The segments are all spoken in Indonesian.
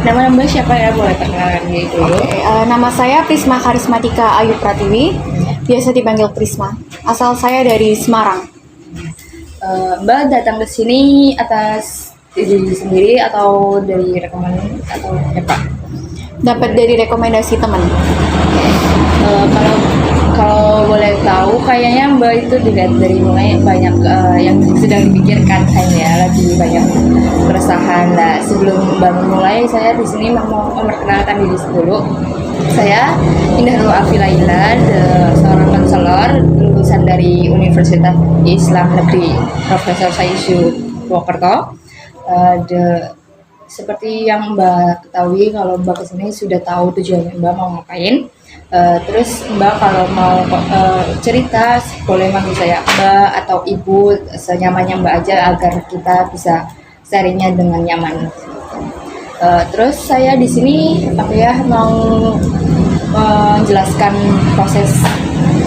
Nama Mbak siapa ya? Boleh perkenalkan diri dulu. Nama saya Prisma Karismatika Ayu Pratiwi, biasa dipanggil Prisma. Asal saya dari Semarang. Mbak datang ke sini atas diri sendiri atau dari rekaman atau apa? Dapat dari rekomendasi teman. Kalau kalau boleh tahu, kayaknya Mbak itu dilihat dari mulai banyak yang sedang dipikirkan kayaknya lagi banyak keresahan. Nah, sebelum Mbak memulai, saya di sini mau memperkenalkan diri dulu. Saya Indah Nurul Afi Laila, seorang konselor lulusan dari Universitas Islam Negeri Profesor Sayyidu Purwokerto. Seperti yang Mbak ketahui, kalau Mbak kesini sudah tahu tujuannya Mbak mau ngapain. Terus Mbak kalau mau cerita boleh manggil saya Mbak atau Ibu, senyamannya Mbak aja agar kita bisa sharingnya dengan nyaman. Terus saya di sini mau menjelaskan proses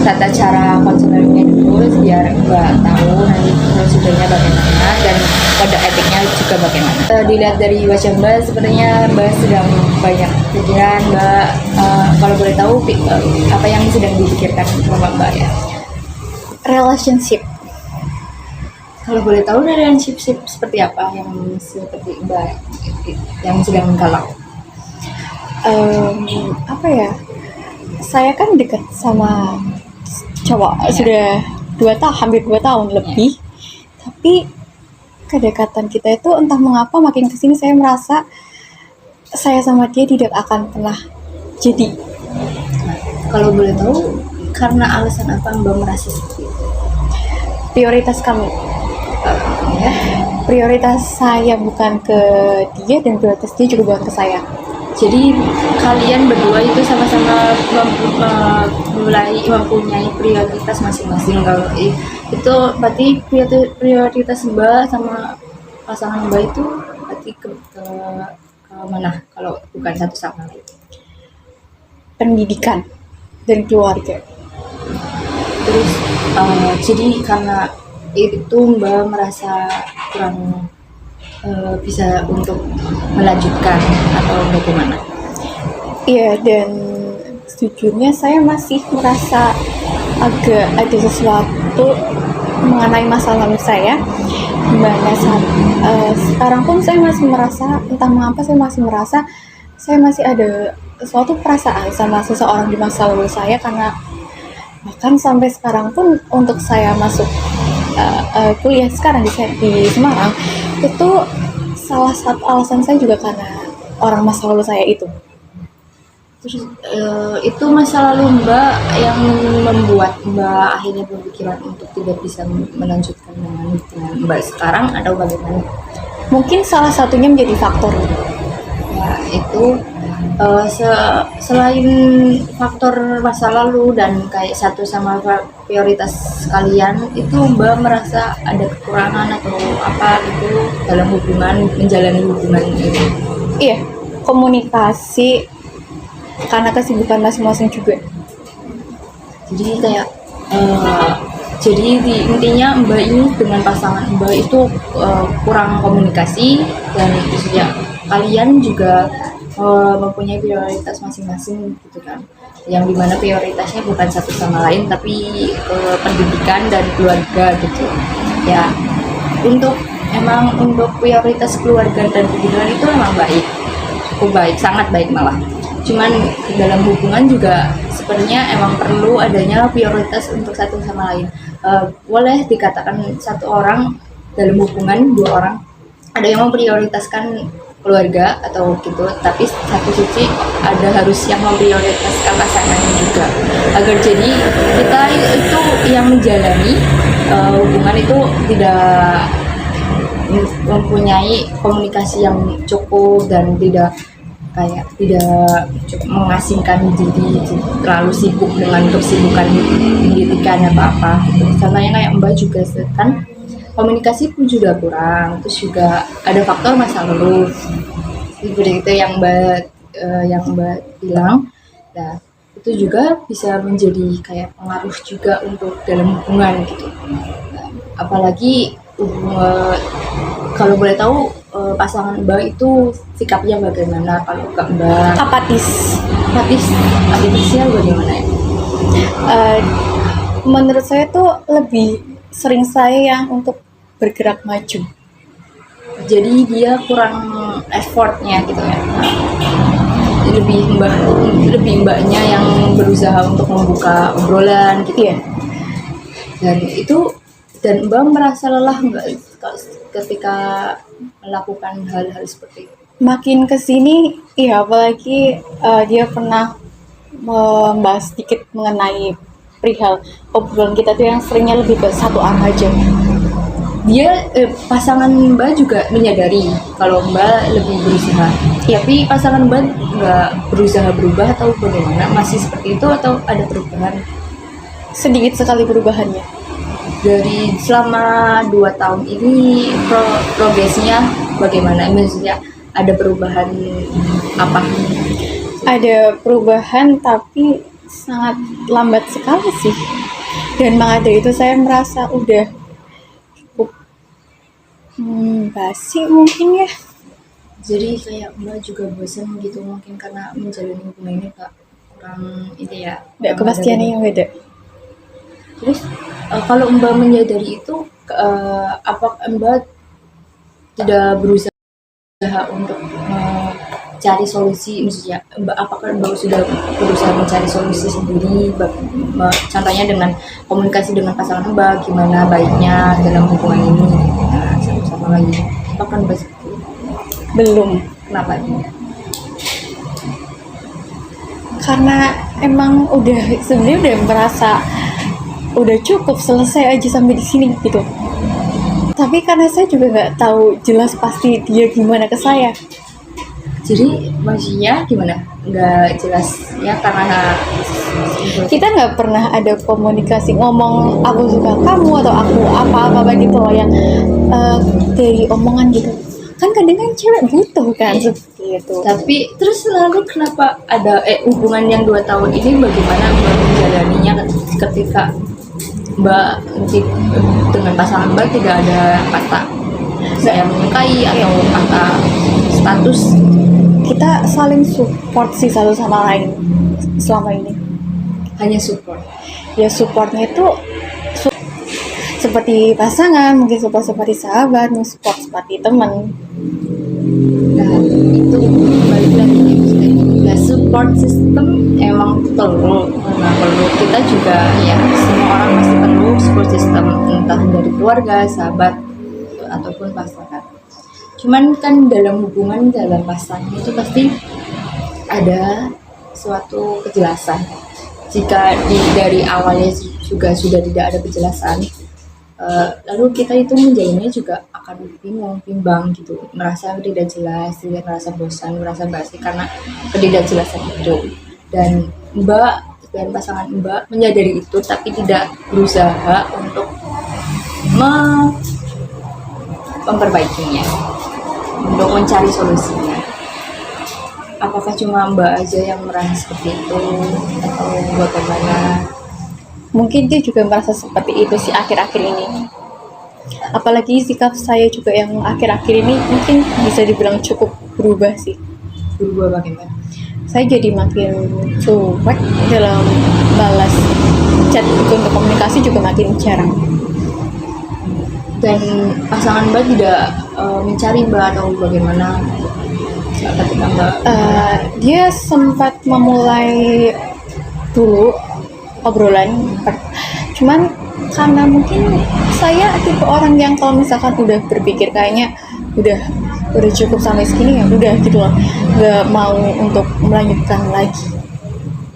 tata cara konselornya dulu biar Mbak tahu nanti prosedurnya bagaimana dan kode etiknya juga bagaimana. Dilihat dari wajah Mbak, sepertinya Mbak sedang banyak pikiran. Mbak, kalau boleh tahu apa yang sedang dipikirkan sama Mbak ya? Relationship. Kalau boleh tahu relationship seperti apa yang seperti Mbak yang sedang galau? Saya kan dekat sama cowok sudah hampir 2 tahun lebih. Tapi kedekatan kita itu entah mengapa makin kesini saya merasa saya sama dia tidak akan pernah jadi. Kalau boleh tahu karena alasan apa Mbak merasa seperti itu? Prioritas kami. Prioritas saya bukan ke dia dan prioritas dia juga bukan ke saya. Jadi kalian berdua itu sama-sama mempunyai prioritas masing-masing. Kalau itu berarti prioritas Mbak sama pasangan Mbak itu berarti ke mana kalau bukan satu sama lain? Pendidikan dan keluarga. Terus jadi karena itu Mbak merasa kurang bisa untuk melanjutkan atau bagaimana? Iya, dan sejujurnya saya masih merasa agak ada sesuatu mengenai masa lalu saya, dimana sekarang pun saya masih merasa, entah mengapa saya masih ada suatu perasaan sama seseorang di masa lalu saya, karena bahkan sampai sekarang pun untuk saya masuk kuliah sekarang di Semarang, itu salah satu alasan saya juga karena orang masa lalu saya itu. Terus itu masa lalu Mbak yang membuat Mbak akhirnya berpikiran untuk tidak bisa melanjutkan dengan Mbak sekarang atau bagaimana? Mungkin salah satunya menjadi faktor. Ya, itu selain faktor masa lalu dan kayak satu sama prioritas kalian, itu Mbak merasa ada kekurangan atau apa gitu dalam menjalani hubungan itu? Iya, komunikasi karena kesibukan masing-masing juga. Jadi kayak intinya Mbak ini dengan pasangan Mbak itu kurang komunikasi, dan itu ya kalian juga mempunyai prioritas masing-masing gitu kan, yang dimana prioritasnya bukan satu sama lain tapi pendidikan dan keluarga gitu ya. Untuk prioritas keluarga dan pendidikan itu memang baik, cukup baik, sangat baik malah. Cuman dalam hubungan juga sebenarnya emang perlu adanya prioritas untuk satu sama lain. Boleh dikatakan satu orang dalam hubungan, 2 orang ada yang memprioritaskan keluarga atau gitu, tapi satu sisi ada harus yang memprioritaskan pasangannya juga, agar jadi kita itu yang menjalani hubungan itu tidak mempunyai komunikasi yang cukup dan tidak cukup mengasingkan diri, terlalu sibuk dengan kesibukan pendidikan apa gitu. Contohnya kayak Mbak juga kan komunikasi pun juga kurang, terus juga ada faktor masa lalu seperti itu yang Mbak bilang. Nah, itu juga bisa menjadi kayak pengaruh juga untuk dalam hubungan gitu. Nah, apalagi kalau boleh tahu pasangan Mbak itu sikapnya bagaimana kalau ke Mbak? Apatis. Apatisnya bagaimana ya? Eh, Menurut saya tuh lebih sering saya yang untuk bergerak maju. Jadi dia kurang effortnya gitu ya. Lebih mbaknya yang berusaha untuk membuka obrolan gitu. Iya. Dan Mbak merasa lelah nggak ketika melakukan hal-hal seperti itu? Makin kesini, iya apalagi dia pernah membahas sedikit mengenai perihal obrolan kita tuh yang seringnya lebih ke satu arah aja. Pasangan Mbak juga menyadari kalau Mbak lebih berusaha. Iya. Tapi pasangan Mbak nggak berusaha berubah atau bagaimana? Masih seperti itu atau ada perubahan? Sedikit sekali perubahannya. Dari selama 2 tahun ini progresnya bagaimana? Maksudnya ada perubahan apa? Ada perubahan tapi sangat lambat sekali sih. Dan maka dari itu saya merasa udah cukup basi mungkin ya. Jadi kayak Mbak juga bosan gitu mungkin karena menjalani hubungan ini Kak kurang ini ya. Nggak kepastiannya yang beda. Terus kalau Mbak menyadari itu, apa Mbak tidak berusaha untuk mencari solusi? Maksudnya, apakah Mbak sudah berusaha mencari solusi sendiri? Contohnya dengan komunikasi dengan pasangan Mbak, gimana baiknya dalam hubungan ini? Nah, satu sama lain. Apakah Mbak seperti itu? Belum. Kenapa? Karena emang sebenarnya udah merasa udah cukup selesai aja sampai di sini gitu. Tapi karena saya juga nggak tahu jelas pasti dia gimana ke saya. Jadi maksudnya gimana? Nggak jelas ya karena Kita nggak pernah ada komunikasi ngomong aku suka kamu atau aku apa-apa gitu loh yang dari omongan gitu. Kan kadang kan cewek butuh kan seperti itu. Tapi terus lalu kenapa ada hubungan yang 2 tahun ini bagaimana Mbak menjalaninya ketika Mbak dengan pasangan Mbak tidak ada kata saya menyukai atau kata status? Kita saling support sih satu sama lain selama ini. Hanya support. Ya supportnya itu seperti pasangan, mungkin support seperti sahabat, mungkin support seperti teman. Nah itu balik lagi ya, support system emang perlu. Nah, perlu kita juga ya semua orang pasti perlu support system entah dari keluarga, sahabat ataupun pasangan. Cuman kan dalam hubungan dalam pasangan itu pasti ada suatu kejelasan. Jika dari awalnya juga sudah tidak ada kejelasan, lalu kita itu menjalannya juga akan bimbang gitu, merasa tidak jelas, merasa bosan, merasa basi karena ketidakjelasan itu. Dan Mbak dan pasangan Mbak menyadari itu tapi tidak berusaha untuk memperbaikinya, untuk mencari solusinya. Apakah cuma Mbak aja yang merasa seperti itu atau bagaimana? Mungkin dia juga merasa seperti itu sih akhir-akhir ini. Apalagi sikap saya juga yang akhir-akhir ini mungkin bisa dibilang cukup berubah sih. Berubah bagaimana? Saya jadi makin cuek dalam balas chat untuk komunikasi juga makin jarang. Dan pasangan Mbak tidak mencari Mbak atau bagaimana ketika Mbak? Dia sempat memulai dulu obrolan, cuman karena mungkin saya tipe orang yang kalau misalkan udah berpikir kayaknya udah cukup sampai segini ya udah gitu loh, nggak mau untuk melanjutkan lagi.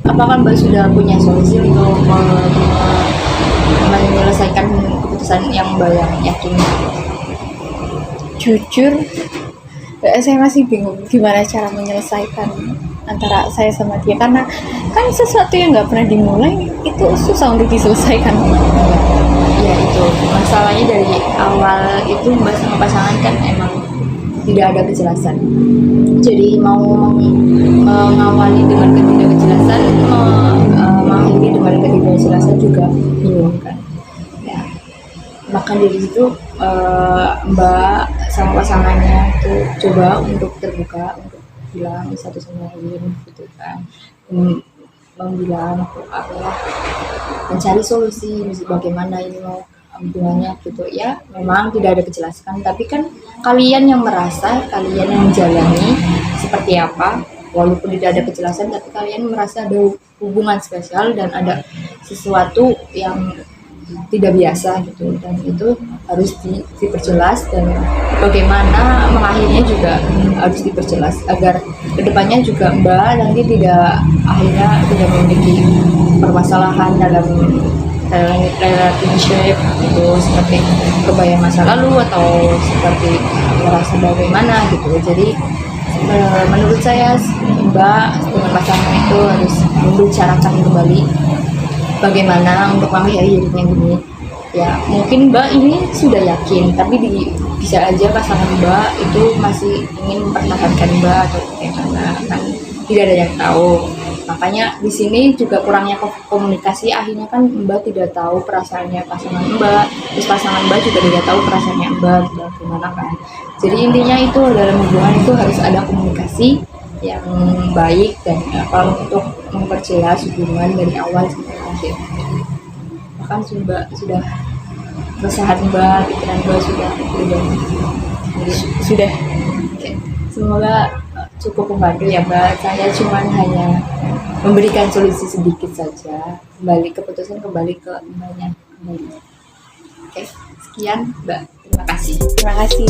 Apakah Mbak sudah punya solusi untuk menyelesaikan keputusan yang Mbak yang yakin? Jujur, saya masih bingung gimana cara menyelesaikan antara saya sama dia, karena kan sesuatu yang nggak pernah dimulai itu susah untuk diselesaikan. Ya itu masalahnya dari awal itu Mbak sama pasangan kan emang tidak ada kejelasan. Jadi mau mengawali dengan ketidakjelasan, mengakhiri dengan ketidakjelasan juga bingung kan. Ya. Maka dari situ Mbak sama pasangannya tuh coba untuk terbuka untuk bilang satu sama lain gitu kan. Membilang apa ya, mencari solusi bagaimana ini mau hubungannya gitu ya. Memang tidak ada kejelasan, tapi kan kalian yang merasa, kalian yang menjalani seperti apa, walaupun tidak ada kejelasan tapi kalian merasa ada hubungan spesial dan ada sesuatu yang tidak biasa gitu, dan itu harus diperjelas, dan bagaimana mengakhirinya juga harus diperjelas agar kedepannya juga Mbak nanti tidak akhirnya tidak memiliki permasalahan dalam relationship itu, seperti kebayang masa lalu atau seperti merasa bagaimana gitu. Jadi menurut saya Mbak dengan pasangan itu harus membicarakan kembali bagaimana untuk mengakhiri hidupnya gini ya. Mungkin Mbak ini sudah yakin, tapi bisa aja pasangan Mbak itu masih ingin mempertahankan Mbak atau bagaimana, kan tidak ada yang tahu. Makanya di sini juga kurangnya komunikasi, akhirnya kan Mbak tidak tahu perasaannya pasangan Mbak, terus pasangan Mbak juga tidak tahu perasaannya Mbak gimana kan. Jadi intinya itu dalam hubungan itu harus ada komunikasi yang baik dan kalau untuk memperjelas hubungan dari awal sampai akhir. Bahkan sudah keresahan Mbak, pikiran Mbak sudah berubah. Jadi Sudah. oke. Semoga cukup membantu ya Mbak. Saya cuma hanya memberikan solusi sedikit saja. Keputusan kembali ke Mbaknya. Oke, sekian Mbak. Terima kasih. Terima kasih.